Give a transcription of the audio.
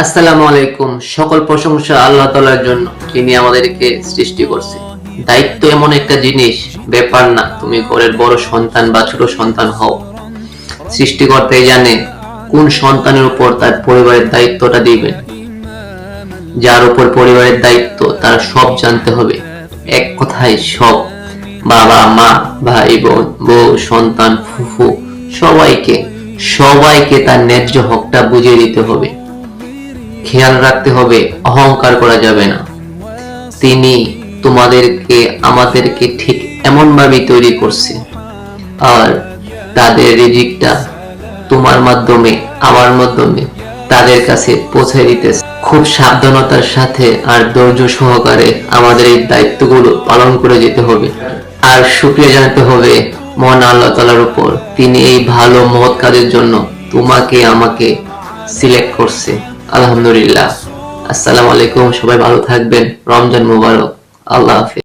আসসালামু আলাইকুম। সকল প্রশংসা আল্লাহ তাআলার জন্য, যিনি আমাদেরকে সৃষ্টি করছে। দায়িত্ব এমন একটা জিনিস, ব্যাপার না তুমি ঘরের বড় সন্তান বা ছোট সন্তান হও, সৃষ্টিকর্তাই জানে কোন সন্তানের উপর তার পরিবারের দায়িত্বটা দিবেন। যার উপর পরিবারের দায়িত্ব তার সব জানতে হবে, এক কথায় সব। বাবা মা, ভাই বোন, বউ, সন্তান, ফুফু, সবাইকে সবাইকে তার ন্যায্য হকটা বুঝিয়ে দিতে হবে। খেয়াল রাখতে হবে, অহংকার করা যাবে না। তিনি তোমাদেরকে আমাদেরকে ঠিক এমন ভাবে তৈরি করছে, আর তাদের রিজিকটা তোমার মাধ্যমে আমার মাধ্যমে তাদের কাছে পৌঁছে দিতেছে। খুব সাবধানতার সাথে আর ধৈর্য সহকারে আমাদের এই দায়িত্বগুলো পালন করে যেতে হবে। আর শুকরিয়া জানাতে হবে মহান আল্লাহ তাআলার উপর, তিনি এই ভালো মহৎ কাজের জন্য তোমাকে আমাকে সিলেক্ট করছে। আলহামদুলিল্লাহ। আসসালামু আলাইকুম, সবাই ভালো থাকবেন। রমজান মুবারক। আল্লাহ হাফেজ।